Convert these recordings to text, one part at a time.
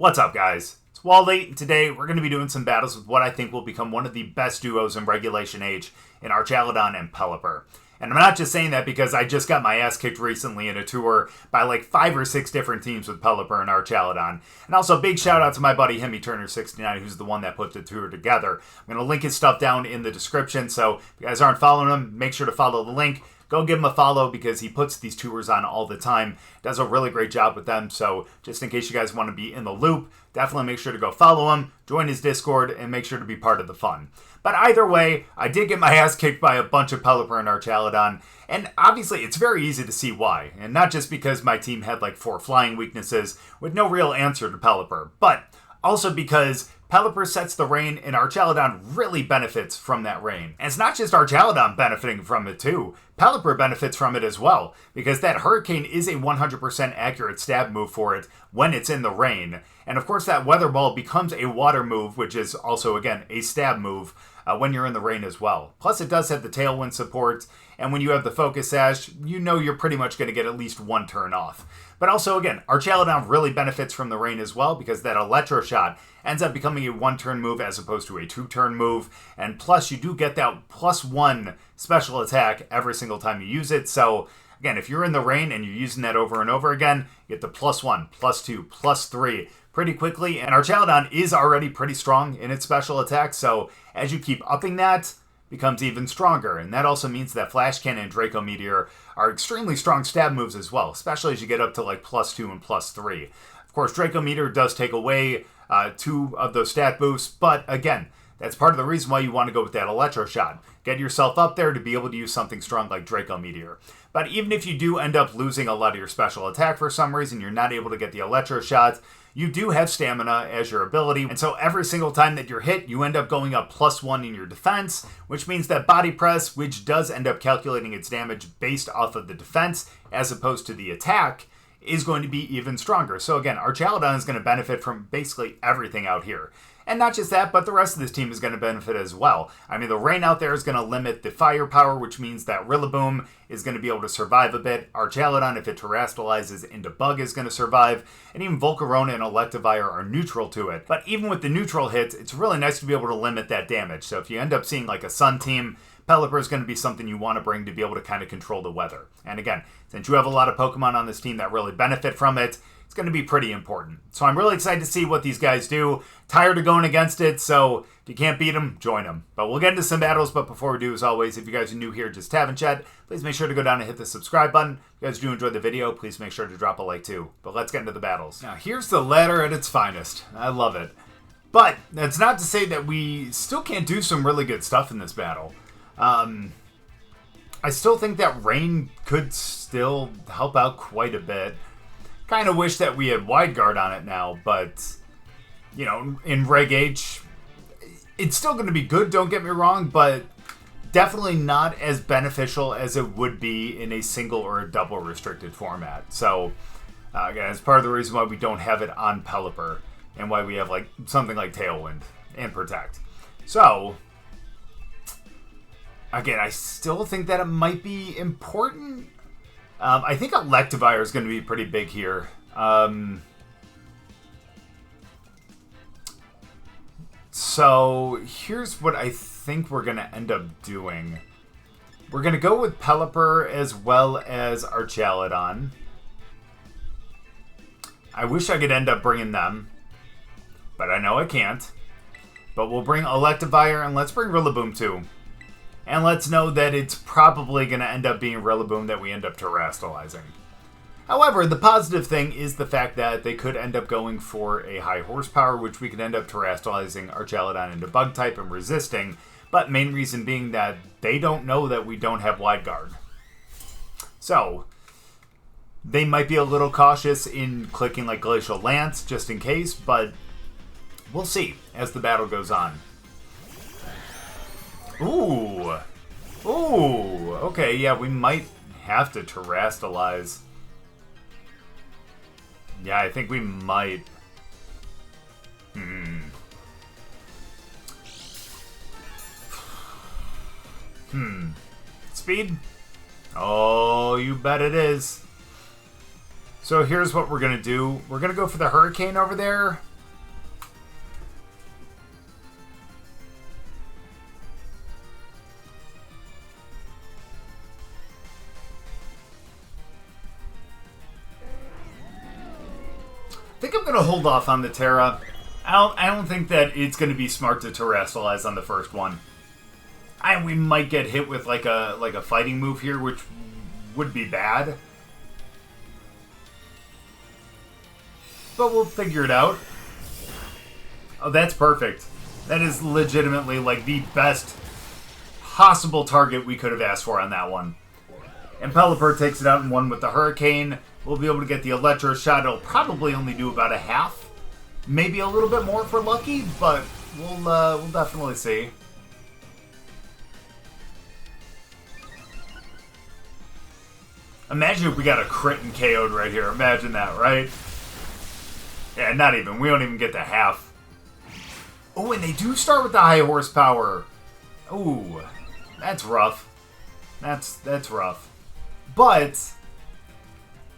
What's up, guys? It's Wally, and today we're going to be doing some battles with what I think will become one of the best duos in Regulation H in Archaludon and Pelipper. And I'm not just saying that because I just got my ass kicked recently in a tour by like 5 or 6 different teams with Pelipper and Archaludon. And also a big shout out to my buddy Hemi Turner69, who's the one that put the tour together. I'm going to link his stuff down in the description, so if you guys aren't following him, make sure to follow the link. Go give him a follow because he puts these tours on all the time. Does a really great job with them. So just in case you guys want to be in the loop, definitely make sure to go follow him, join his Discord, and make sure to be part of the fun. But either way, I did get my ass kicked by a bunch of Pelipper and Archaludon. And obviously, it's very easy to see why. And not just because my team had like 4 flying weaknesses with no real answer to Pelipper, but also because Pelipper sets the rain, and Archaludon really benefits from that rain. And it's not just Archaludon benefiting from it too. Pelipper benefits from it as well, because that Hurricane is a 100% accurate stab move for it when it's in the rain. And of course that Weather Ball becomes a water move, which is also, again, a stab move when you're in the rain as well. Plus it does have the Tailwind support, and when you have the Focus Sash, you know you're pretty much going to get at least 1 turn off. But also, again, Archaludon really benefits from the rain as well, because that Electro Shot ends up becoming a 1-turn move as opposed to a 2-turn move. And plus, you do get that +1 special attack every single time you use it. So, again, if you're in the rain and you're using that over and over again, you get the +1, +2, +3 pretty quickly. And Archaludon is already pretty strong in its special attack. So, as you keep upping that, becomes even stronger, and that also means that Flash Cannon and Draco Meteor are extremely strong stab moves as well, especially as you get up to like +2 and +3. Of course, Draco Meteor does take away 2 of those stat boosts, but again, that's part of the reason why you want to go with that Electro Shot. Get yourself up there to be able to use something strong like Draco Meteor. But even if you do end up losing a lot of your special attack for some reason, you're not able to get the Electro Shot, you do have stamina as your ability, and so every single time that you're hit, you end up going up +1 in your defense, which means that Body Press, which does end up calculating its damage based off of the defense as opposed to the attack, is going to be even stronger. So again, Archaludon is going to benefit from basically everything out here. And not just that, but the rest of this team is going to benefit as well. I mean, the rain out there is going to limit the firepower, which means that Rillaboom is going to be able to survive a bit. Archaludon, if it terrestrializes into Bug, is going to survive. And even Volcarona and Electivire are neutral to it. But even with the neutral hits, it's really nice to be able to limit that damage. So if you end up seeing like a Sun team, Pelipper is going to be something you want to bring to be able to kind of control the weather. And again, since you have a lot of Pokemon on this team that really benefit from it, it's going to be pretty important. So I'm really excited to see what these guys do. Tired of going against it, so if you can't beat them, join them. But we'll get into some battles, but before we do, as always, if you guys are new here, just haven't yet, please make sure to go down and hit the subscribe button. If you guys do enjoy the video, please make sure to drop a like too. But let's get into the battles. Now, here's the ladder at its finest. I love it. But that's not to say that we still can't do some really good stuff in this battle. I still think that rain could still help out quite a bit. Kind of wish that we had Wide Guard on it now, but, you know, in Reg H, it's still going to be good, don't get me wrong, but definitely not as beneficial as it would be in a single or a double restricted format. So, again, it's part of the reason why we don't have it on Pelipper, and why we have, like, something like Tailwind and Protect. So, again, I still think that it might be important. I think Electivire is going to be pretty big here. So here's what I think we're going to end up doing. We're going to go with Pelipper as well as Archaludon. I wish I could end up bringing them, but I know I can't. But we'll bring Electivire, and let's bring Rillaboom too. And let's know that it's probably going to end up being Rillaboom that we end up terrestrializing. However, the positive thing is the fact that they could end up going for a high horsepower, which we could end up terrestrializing Archaludon into Bug type and resisting. But main reason being that they don't know that we don't have Wide Guard. So, they might be a little cautious in clicking like Glacial Lance just in case, but we'll see as the battle goes on. Ooh. Ooh. Okay, yeah, we might have to terrestrialize. Yeah, I think we might. Speed? Oh, you bet it is. So here's what we're going to do. We're going to go for the Hurricane over there. gonna hold off on the Terra. I don't think that it's gonna be smart to Terastallize on the first one. We might get hit with like a fighting move here, which would be bad. But we'll figure it out. Oh, that's perfect. That is legitimately like the best possible target we could have asked for on that one. And Pelipper takes it out in one with the Hurricane. We'll be able to get the Electro Shot. It'll probably only do about a half. Maybe a little bit more for lucky, but we'll definitely see. Imagine if we got a crit and KO'd right here. Imagine that, right? Yeah, not even. We don't even get the half. Oh, and they do start with the high horsepower. Ooh, that's rough. That's rough. But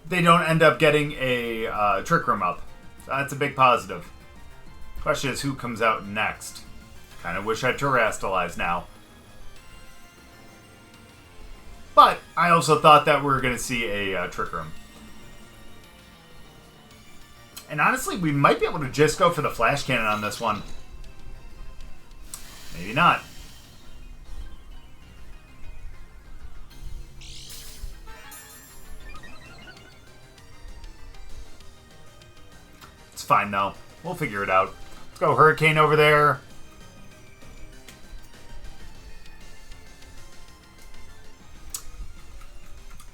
they don't end up getting a Trick Room up. So that's a big positive. Question is, who comes out next? Kind of wish I'd Terastallize now. But I also thought that we were going to see a Trick Room. And honestly, we might be able to just go for the Flash Cannon on this one. Maybe not. It's fine, though. We'll figure it out. Let's go Hurricane over there.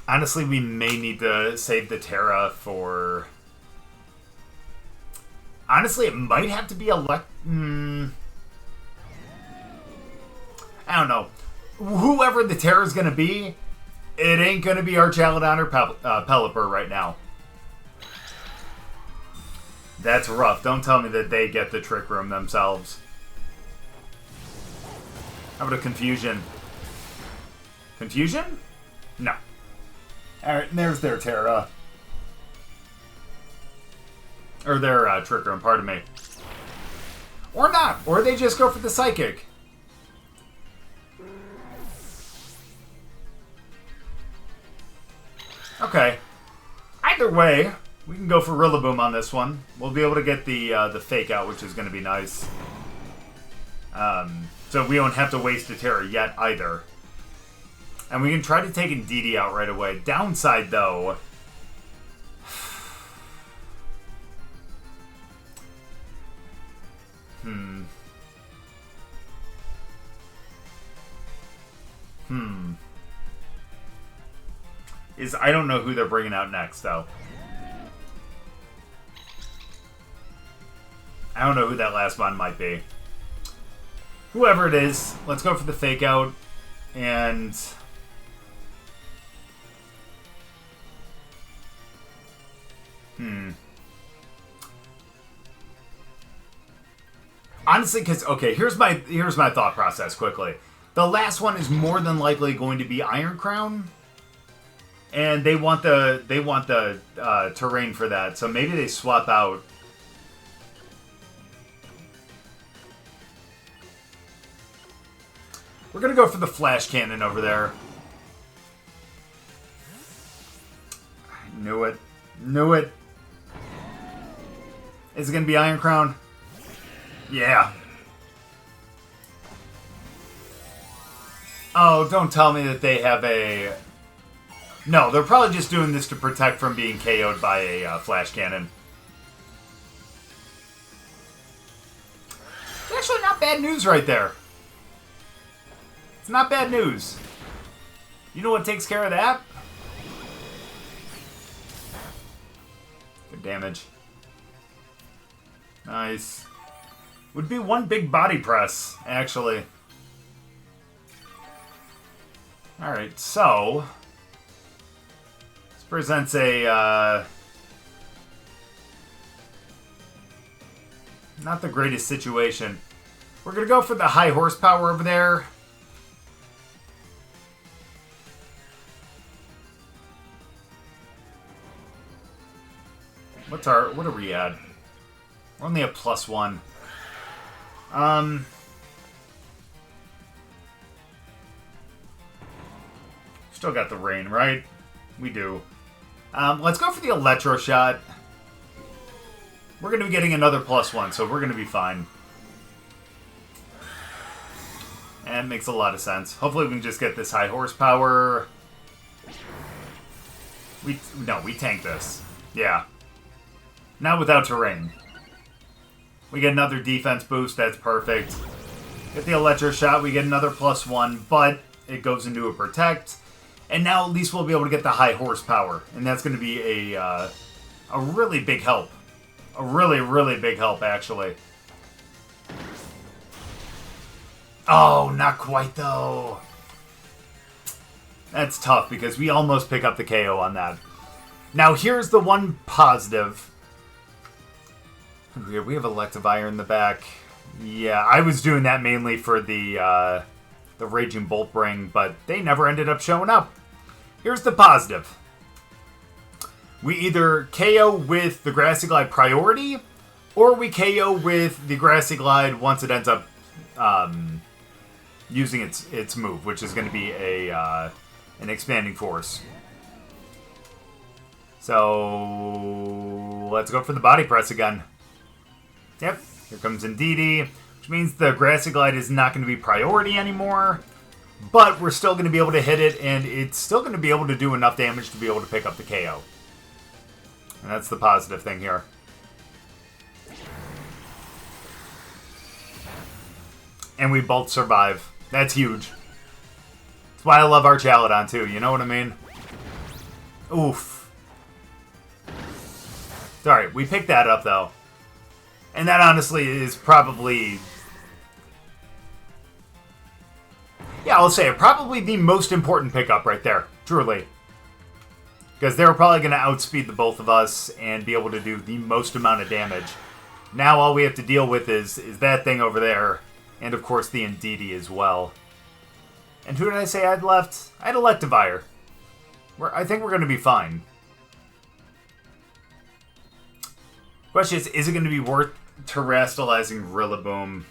Honestly, we may need to save the Terra for... Honestly, it might have to be I don't know. Whoever the Terra is going to be, it ain't going to be Archaludon or Pelipper right now. That's rough. Don't tell me that they get the Trick Room themselves. How about a Confusion? Confusion? No. Alright, there's their Terra. Or their Trick Room, pardon me. Or not. Or they just go for the Psychic. Okay. Either way, we can go for Rillaboom on this one. We'll be able to get the Fake out, which is going to be nice. So we don't have to waste a Terra yet either. And we can try to take Indeedee out right away. Downside, though... Is I don't know who they're bringing out next, though. I don't know who that last one might be. Whoever it is, let's go for the Fake Out. And... Honestly, because okay, here's my thought process quickly. The last one is more than likely going to be Iron Crown, and they want the terrain for that. So maybe they swap out. We're gonna go for the Flash Cannon over there. I knew it. Knew it. Is it gonna be Iron Crown? Yeah. Oh, don't tell me that they have a... No, they're probably just doing this to protect from being KO'd by a Flash Cannon. It's actually not bad news right there. It's not bad news. You know what takes care of that? Good damage. Nice. Would be one big body press, actually. Alright, so... This presents a, not the greatest situation. We're gonna go for the high horsepower over there. What are we at? We're only at +1. Still got the rain, right? We do. Let's go for the Electro Shot. we're going to be getting another +1, so we're going to be fine. And it makes a lot of sense. Hopefully we can just get this high horsepower. No, we tank this. Yeah. Not without terrain. We get another defense boost. That's perfect. Get the Electro Shot. We get another +1, but it goes into a Protect. And now at least we'll be able to get the high horsepower. And that's going to be a really big help. A really, really big help, actually. Oh, not quite, though. That's tough, because we almost pick up the KO on that. Now, here's the one positive. We have Electivire in the back. Yeah, I was doing that mainly for the Raging Bolt Ring, but they never ended up showing up. Here's the positive. We either KO with the Grassy Glide priority, or we KO with the Grassy Glide once it ends up using its move, which is going to be an Expanding Force. So let's go for the Body Press again. Yep, here comes Indeedee, which means the Grassy Glide is not going to be priority anymore, but we're still going to be able to hit it, and it's still going to be able to do enough damage to be able to pick up the KO. And that's the positive thing here. And we both survive. That's huge. That's why I love Archaludon too, you know what I mean? Oof. Sorry, we picked that up though. And that honestly is probably... yeah, I'll say it. Probably the most important pickup right there. Truly. Because they were probably going to outspeed the both of us and be able to do the most amount of damage. Now all we have to deal with is that thing over there. And of course the Indeedee as well. And who did I say I had left? I had Electivire. I think we're going to be fine. Question is it going to be worth terastallizing Rillaboom?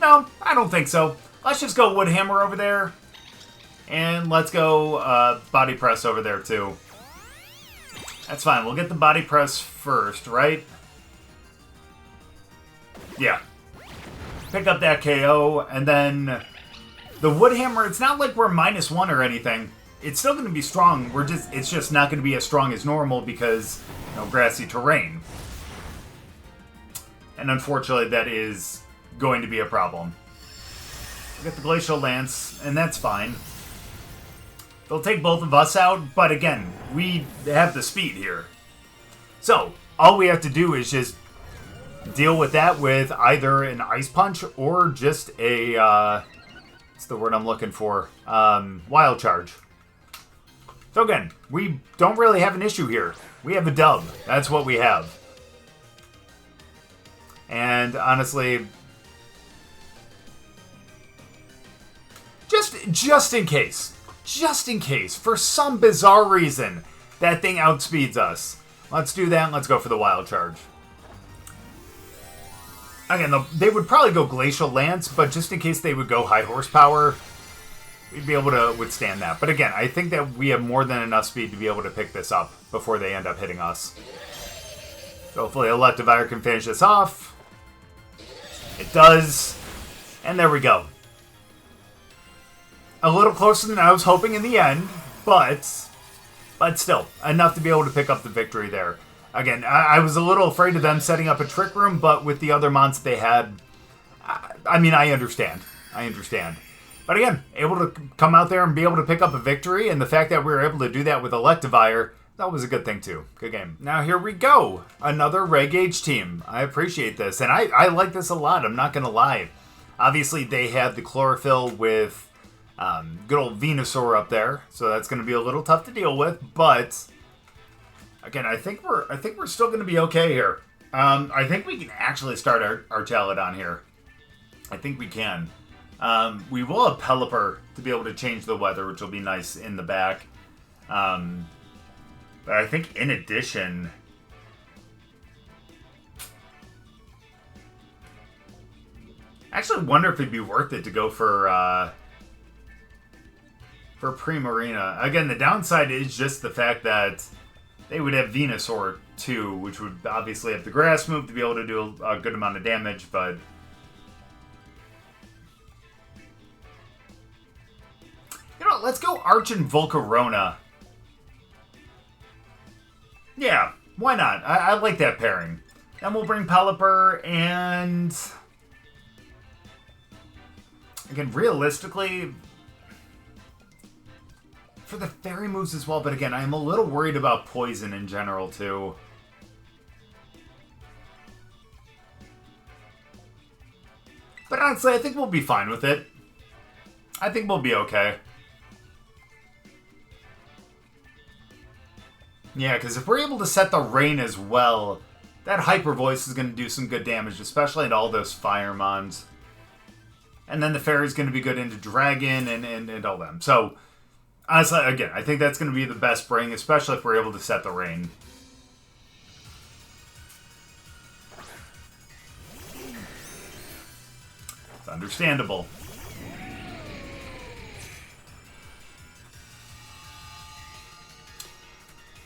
No, I don't think so. Let's just go Woodhammer over there. And let's go Body Press over there too. That's fine. We'll get the Body Press first, right? Yeah. Pick up that KO, and then the Woodhammer, it's not like we're -1 or anything. It's still going to be strong. It's just not going to be as strong as normal because, you know, grassy terrain. And unfortunately, that is going to be a problem. We get the Glacial Lance, and that's fine. They'll take both of us out, but again, we have the speed here. So, all we have to do is just deal with that with either an Ice Punch or just a, what's the word I'm looking for? Wild Charge. So again, we don't really have an issue here. We have a dub. That's what we have. And honestly, just in case, for some bizarre reason, that thing outspeeds us. Let's do that, and let's go for the Wild Charge. Again, they would probably go Glacial Lance, but just in case they would go high horsepower, we'd be able to withstand that. But again, I think that we have more than enough speed to be able to pick this up before they end up hitting us. So hopefully Electivire can finish this off. It does. And there we go. A little closer than I was hoping in the end, but still, enough to be able to pick up the victory there. Again, I was a little afraid of them setting up a Trick Room, but with the other mons they had, I mean, I understand. But again, able to come out there and be able to pick up a victory, and the fact that we were able to do that with Electivire, that was a good thing too. Good game. Now here we go. Another Reg H team. I appreciate this, and I like this a lot, I'm not going to lie. Obviously, they had the Chlorophyll with good old Venusaur up there, so that's going to be a little tough to deal with, but again, I think we're still going to be okay here. I think we can actually start our Archaludon here. I think we can. We will have Pelipper to be able to change the weather, which will be nice in the back. But I think in addition, I actually wonder if it'd be worth it to go for for Primarina. Again, the downside is just the fact that they would have Venusaur too, which would obviously have the grass move to be able to do a good amount of damage, but... You know, let's go Arch and Volcarona. Yeah, why not? I like that pairing. Then we'll bring Pelipper and... Again, realistically... For the fairy moves as well, but again, I'm a little worried about poison in general, too. But honestly, I think we'll be fine with it. I think we'll be okay. Yeah, because if we're able to set the rain as well, that Hyper Voice is going to do some good damage, especially to all those Fire Mons. And then the Fairy's going to be good into Dragon and all them. So... Honestly, again, I think that's going to be the best bring, especially if we're able to set the rain. It's understandable.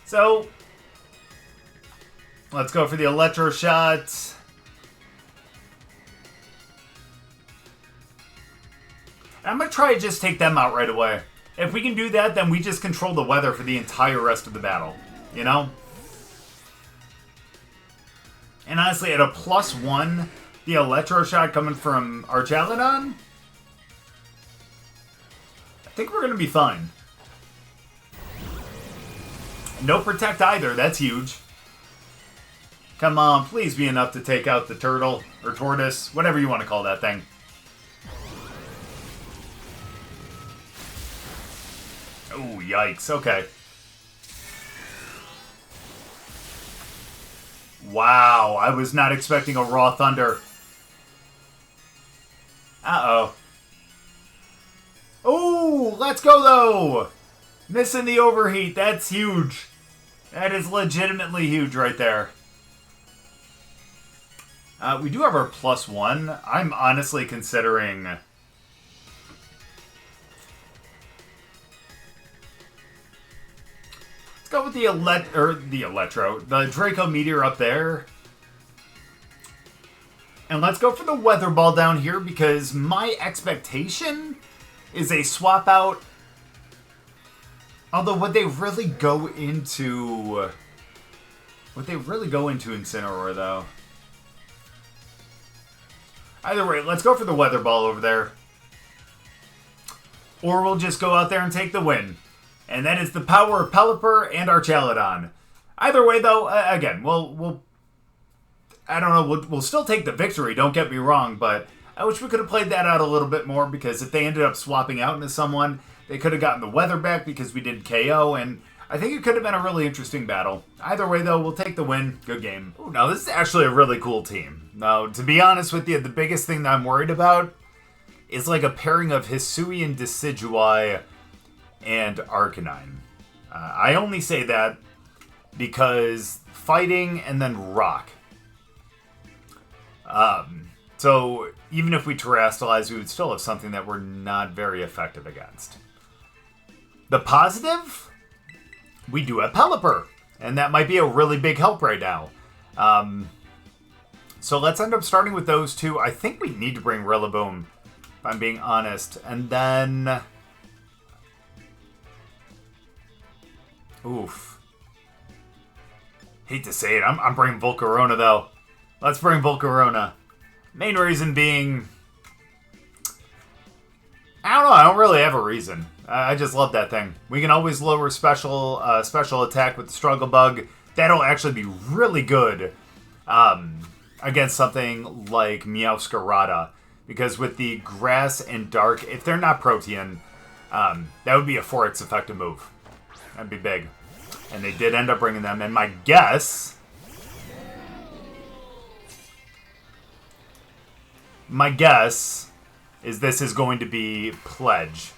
So, let's go for the Electro Shot. I'm going to try to just take them out right away. If we can do that, then we just control the weather for the entire rest of the battle. You know? And honestly, at a +1, the Electro Shot coming from Archaludon, I think we're going to be fine. No Protect either. That's huge. Come on, please be enough to take out the turtle, or tortoise, whatever you want to call that thing. Oh, yikes. Okay. Wow, I was not expecting a Raw Thunder. Uh-oh. Oh, let's go, though! Missing the overheat. That's huge. That is legitimately huge right there. We do have our +1. I'm honestly considering... Let's go with the Draco Meteor up there. And let's go for the Weather Ball down here, because my expectation is a swap out. Although, would they really go into Incineroar, though? Either way, let's go for the Weather Ball over there. Or we'll just go out there and take the win. And that is the power of Pelipper and Archaludon. Either way, though, again, we'll still take the victory, don't get me wrong, but I wish we could have played that out a little bit more, because if they ended up swapping out into someone, they could have gotten the weather back because we did KO, and I think it could have been a really interesting battle. Either way, though, we'll take the win. Good game. Ooh, now, this is actually a really cool team. Now, to be honest with you, the biggest thing that I'm worried about is like a pairing of Hisuian Decidueye and Arcanine. I only say that because fighting and then rock. So even if we terrestrialize, we would still have something that we're not very effective against. The positive, we do have Pelipper, and that might be a really big help right now. So let's end up starting with those two. I think we need to bring Rillaboom, if I'm being honest. And then... Oof. Hate to say it, I'm bringing Volcarona, though. Let's bring Volcarona. Main reason being... I don't know, I don't really have a reason. I just love that thing. We can always lower special attack with the Struggle Bug. That'll actually be really good against something like Meowscarada. Because with the Grass and Dark, if they're not Protean, that would be a 4x effective move. That'd be big. And they did end up bringing them. And my guess is this is going to be Pledge.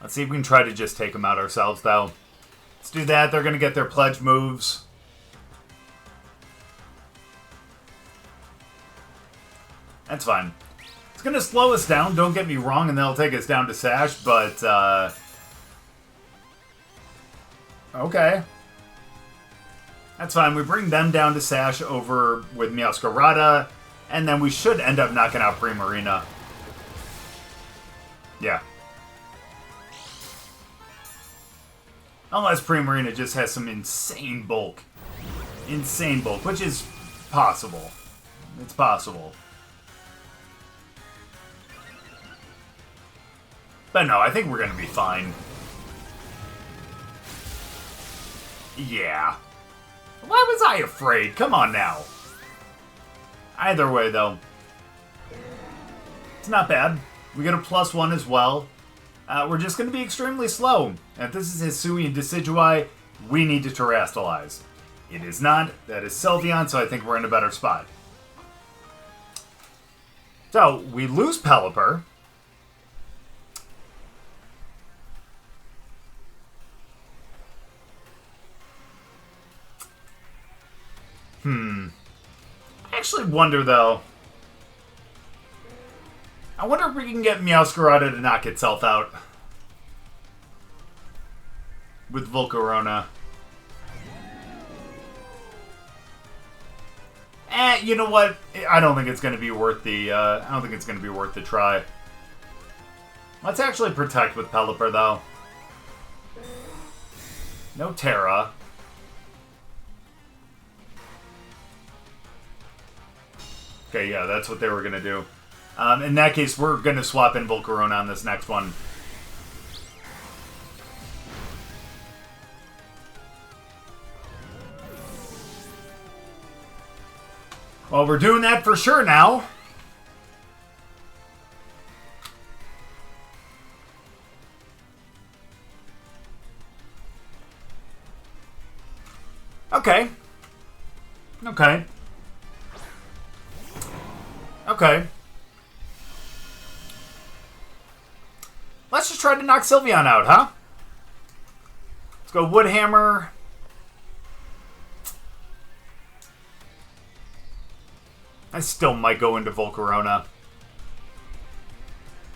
Let's see if we can try to just take them out ourselves, though. Let's do that. They're going to get their Pledge moves. That's fine. Let's going to slow us down, don't get me wrong, and that'll take us down to Sash, but, okay. That's fine. We bring them down to Sash over with Meowscarada, and then we should end up knocking out Primarina. Yeah. Unless Primarina just has some insane bulk. Insane bulk, which is possible. It's possible. But no, I think we're going to be fine. Yeah. Why was I afraid? Come on now. Either way, though. It's not bad. We get a +1 as well. We're just going to be extremely slow. If this is Hisui and Decidueye, we need to Terrastalize. It is not. That is Sylveon, so I think we're in a better spot. So, we lose Pelipper. I actually wonder, though. I wonder if we can get Meowscarada to knock itself out. With Volcarona. You know what? I don't think it's going to be worth the, I don't think it's going to be worth the try. Let's actually protect with Pelipper, though. No Terra. Okay, yeah, that's what they were going to do. In that case, we're going to swap in Volcarona on this next one. Well, we're doing that for sure now. Okay. Okay. Okay. Let's just try to knock Sylveon out, huh? Let's go Woodhammer. I still might go into Volcarona.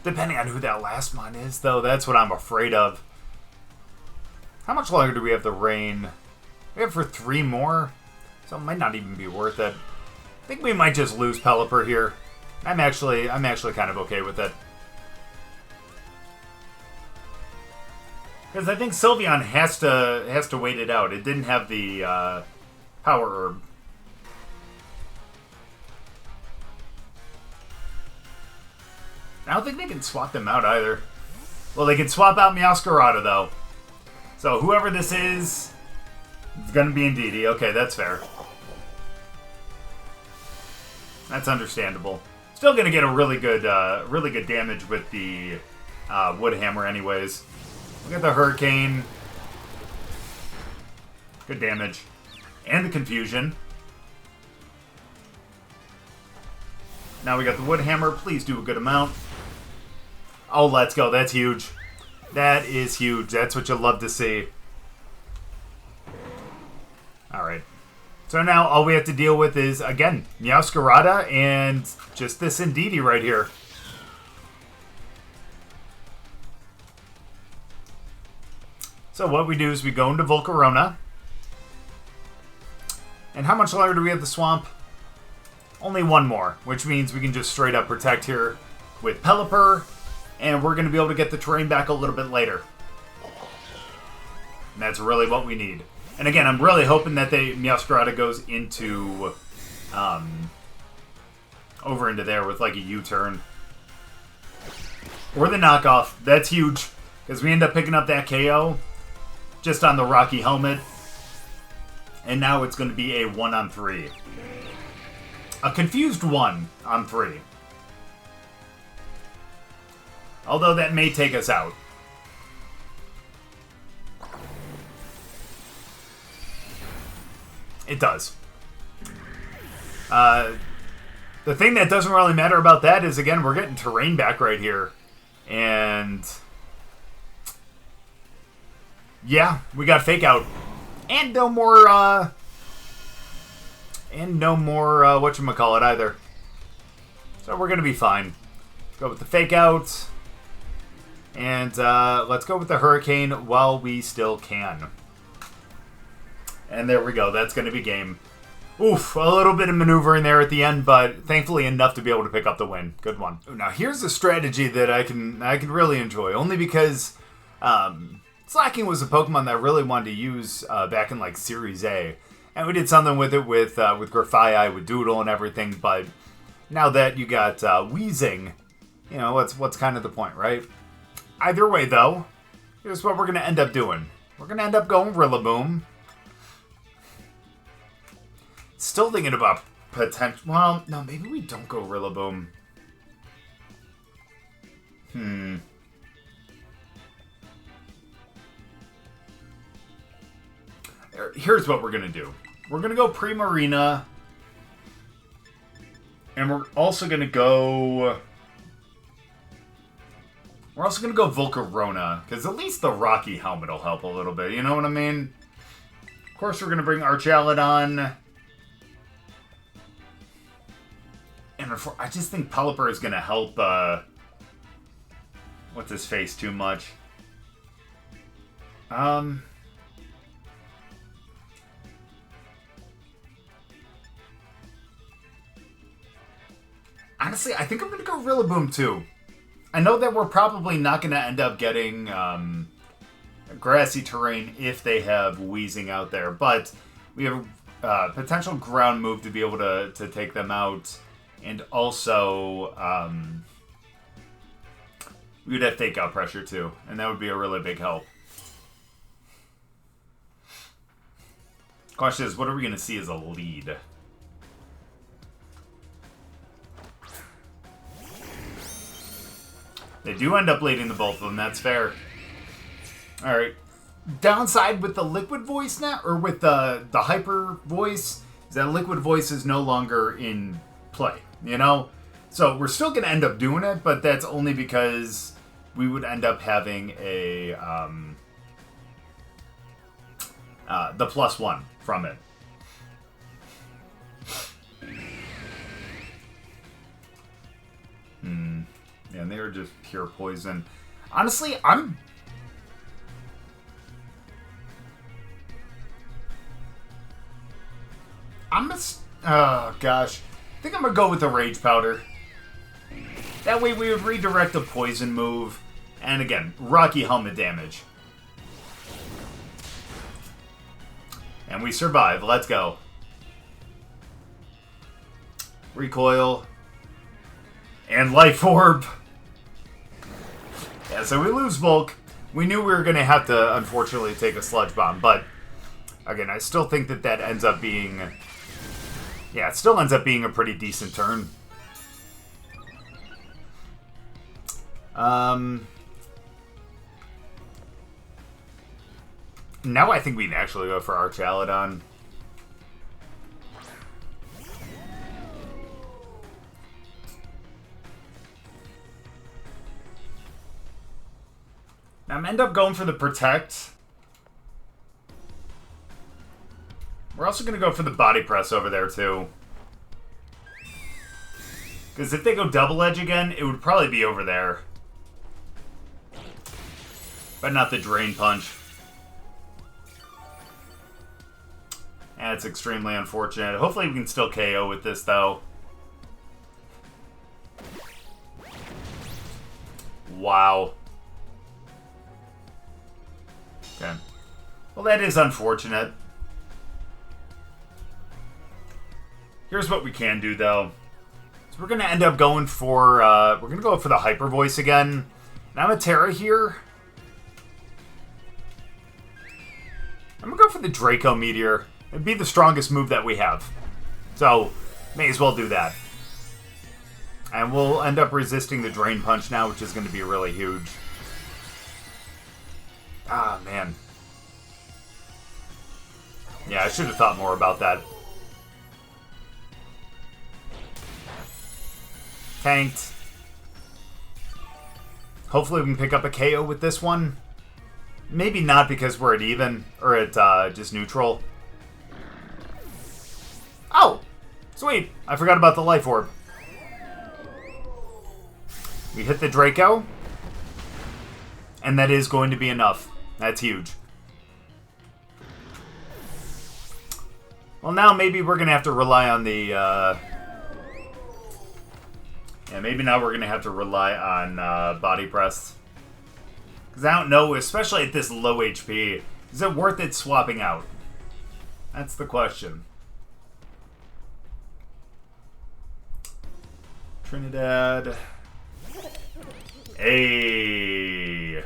Depending on who that last one is, though, that's what I'm afraid of. How much longer do we have the rain? We have for 3 more, so it might not even be worth it. I think we might just lose Pelipper here. I'm actually kind of okay with it. Because I think Sylveon has to wait it out. It didn't have the Power Herb. I don't think they can swap them out either. Well, they can swap out Meowscarada, though. So whoever this is, it's going to be Indeedee. Okay, that's fair. That's understandable. Still going to get a really good damage with the Woodhammer anyways. Look at the Hurricane. Good damage. And the Confusion. Now we got the Woodhammer. Please do a good amount. Oh, let's go. That's huge. That is huge. That's what you love to see. Alright. So now all we have to deal with is, again, Meowscarada and just this Indeedee right here. So what we do is we go into Volcarona. And how much longer do we have the swamp? Only 1 more, which means we can just straight up protect here with Pelipper. And we're going to be able to get the terrain back a little bit later. And that's really what we need. And again, I'm really hoping that Meowscarada goes into, over into there with like a U-turn. Or the knockoff. That's huge. Because we end up picking up that KO just on the Rocky Helmet. And now it's going to be a 1-on-3. A confused 1-on-3. Although that may take us out. It does. The thing that doesn't really matter about that is, again, we're getting terrain back right here. And yeah, we got Fake Out. And no more, whatchamacallit either. So we're going to be fine. Go with the Fake Out. And let's go with the Hurricane while we still can. And there we go. That's going to be game. Oof, a little bit of maneuvering there at the end, but thankfully enough to be able to pick up the win. Good one. Now here's a strategy that I can really enjoy, only because Slacking was a Pokemon that I really wanted to use back in like Series A, and we did something with it with Grafaiai, with Doodle and everything. But now that you got Weezing, you know what's kind of the point, right? Either way, though, here's what we're gonna end up doing. We're gonna end up going Rillaboom. Still thinking about potential... Well, no, maybe we don't go Rillaboom. Here's what we're going to do. We're going to go Primarina. And we're also going to go... We're also going to go Volcarona. Because at least the Rocky helmet will help a little bit. You know what I mean? Of course, we're going to bring Archaludon. And I just think Pelipper is going to help, what's his face too much. Honestly, I think I'm going to go Rillaboom too. I know that we're probably not going to end up getting grassy terrain if they have Weezing out there, but we have a potential ground move to be able to take them out. And also, we would have Fake Out pressure too, and that would be a really big help. Question is, what are we going to see as a lead? They do end up leading the both of them, that's fair. Alright. Downside with the Liquid Voice now, or with the Hyper Voice, is that Liquid Voice is no longer in play. You know? So we're still going to end up doing it, but that's only because we would end up having a the +1 from it. Yeah, and they're just pure poison. Honestly, oh gosh. I think I'm going to go with the Rage Powder. That way we would redirect the poison move. And again, Rocky helmet damage. And we survive. Let's go. Recoil. And Life Orb. Yeah, so we lose Bulk. We knew we were going to have to, unfortunately, take a Sludge Bomb. But, again, I still think that ends up being... Yeah, it still ends up being a pretty decent turn. Now I think we can actually go for Archaludon. Now I'm end up going for the Protect. We're also going to go for the Body Press over there, too. Because if they go Double Edge again, it would probably be over there. But not the Drain Punch. And it's extremely unfortunate. Hopefully we can still KO with this, though. Wow. Okay. Well, that is unfortunate. Here's what we can do, though. So we're going to end up going for... we're going to go for the Hyper Voice again. And I'm a Terra here. I'm going to go for the Draco Meteor. It'd be the strongest move that we have. So, may as well do that. And we'll end up resisting the Drain Punch now, which is going to be really huge. Ah, man. Yeah, I should have thought more about that. Tanked. Hopefully we can pick up a KO with this one. Maybe not because we're at even, or at just neutral. Oh! Sweet! I forgot about the Life Orb. We hit the Draco. And that is going to be enough. That's huge. Well, now maybe we're going to have to rely on the... Yeah, maybe now we're going to have to rely on Body Press. Because I don't know, especially at this low HP, is it worth it swapping out? That's the question. Trinidad. Hey.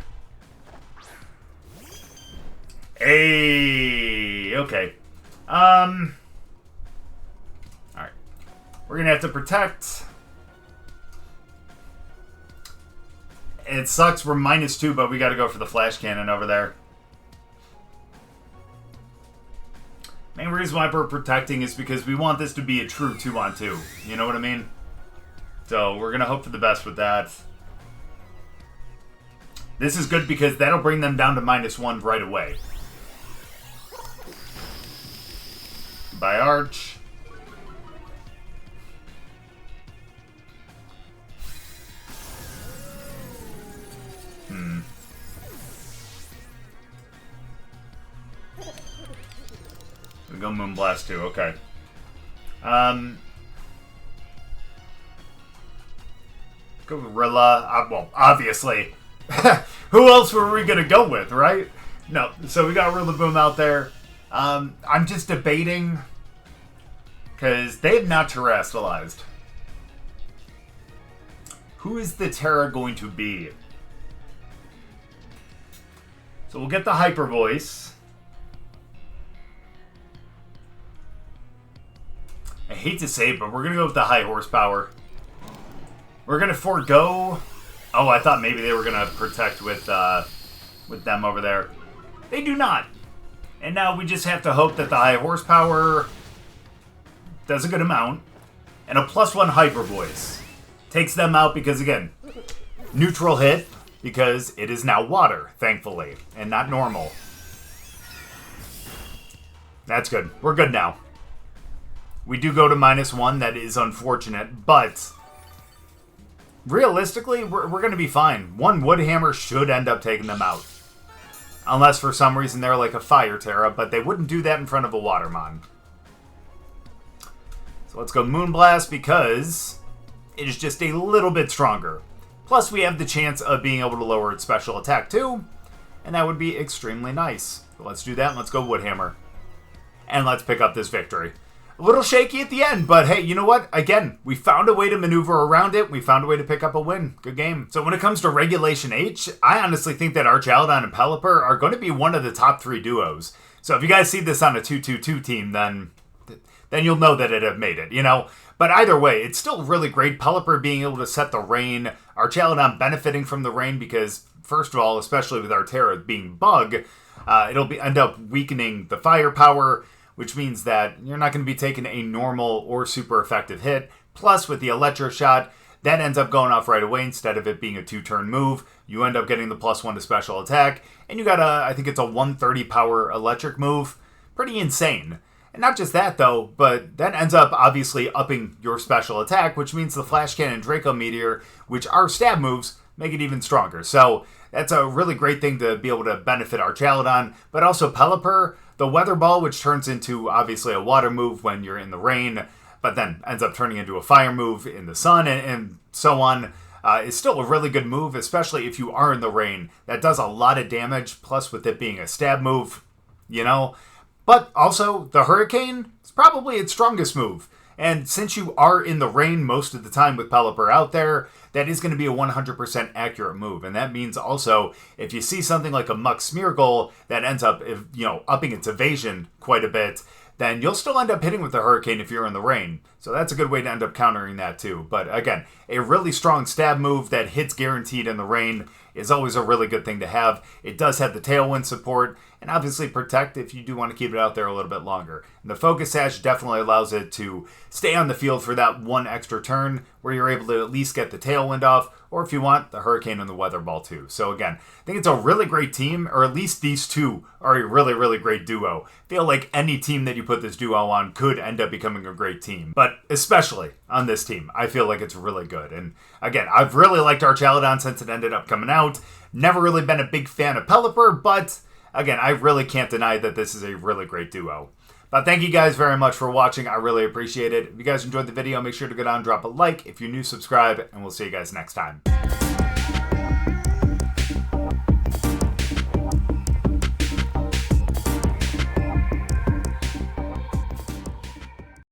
Hey. Okay. Alright. We're gonna have to protect. It sucks we're -2, but we gotta go for the flash cannon over there. Main reason why we're protecting is because we want this to be a true 2-on-2. You know what I mean? So we're gonna hope for the best with that. This is good because that'll bring them down to -1 right away. By Arch. We go Moonblast too, okay. Go with Rilla. Well, obviously. Who else were we going to go with, right? No, so we got Rillaboom out there. I'm just debating, because they have not terrestrialized. Who is the Terra going to be? So we'll get the Hyper Voice. I hate to say it, but we're going to go with the high horsepower. We're going to forego... Oh, I thought maybe they were going to protect with them over there. They do not. And now we just have to hope that the high horsepower does a good amount. And a +1 Hyper Voice takes them out because, again, neutral hit because it is now water, thankfully, and not normal. That's good. We're good now. We do go to -1. That is unfortunate, but realistically, we're going to be fine. One Wood Hammer should end up taking them out. Unless for some reason they're like a Fire Terra, but they wouldn't do that in front of a Watermon. So let's go Moonblast because it is just a little bit stronger. Plus we have the chance of being able to lower its special attack too, and that would be extremely nice. So let's do that and let's go Wood Hammer. And let's pick up this victory. A little shaky at the end, but hey, you know what? Again, we found a way to maneuver around it. We found a way to pick up a win. Good game. So when it comes to Regulation H, I honestly think that Archaludon and Pelipper are going to be one of the top 3 duos. So if you guys see this on a 2-2-2 team, then you'll know that it have made it, you know? But either way, it's still really great. Pelipper being able to set the rain, Archaludon benefiting from the rain because, first of all, especially with Artera being bug, it'll end up weakening the firepower, which means that you're not going to be taking a normal or super effective hit. Plus, with the Electro Shot, that ends up going off right away instead of it being a 2-turn move. You end up getting the +1 to special attack, and you got I think it's a 130 power electric move. Pretty insane. And not just that, though, but that ends up obviously upping your special attack, which means the Flash Cannon and Draco Meteor, which are stab moves, make it even stronger. So that's a really great thing to be able to benefit Archaludon, but also Pelipper. The Weather Ball, which turns into, obviously, a water move when you're in the rain, but then ends up turning into a fire move in the sun, and so on, is still a really good move, especially if you are in the rain. That does a lot of damage, plus with it being a stab move, you know? But also, the Hurricane is probably its strongest move. And since you are in the rain most of the time with Pelipper out there, that is going to be a 100% accurate move. And that means also, if you see something like a Muck Smeargle that ends up, upping its evasion quite a bit, then you'll still end up hitting with the Hurricane if you're in the rain. So that's a good way to end up countering that too. But again, a really strong stab move that hits guaranteed in the rain is always a really good thing to have. It does have the Tailwind support, and obviously Protect if you do want to keep it out there a little bit longer. And the Focus Sash definitely allows it to stay on the field for that one extra turn, where you're able to at least get the Tailwind off, or if you want, the Hurricane and the Weather Ball too. So again, I think it's a really great team, or at least these two are a really, really great duo. I feel like any team that you put this duo on could end up becoming a great team, but especially on this team, I feel like it's really good. And again, I've really liked Archaludon since it ended up coming out. Never really been a big fan of Pelipper, but again, I really can't deny that this is a really great duo. But thank you guys very much for watching. I really appreciate it. If you guys enjoyed the video, make sure to go down and drop a like. If you're new, subscribe, and we'll see you guys next time.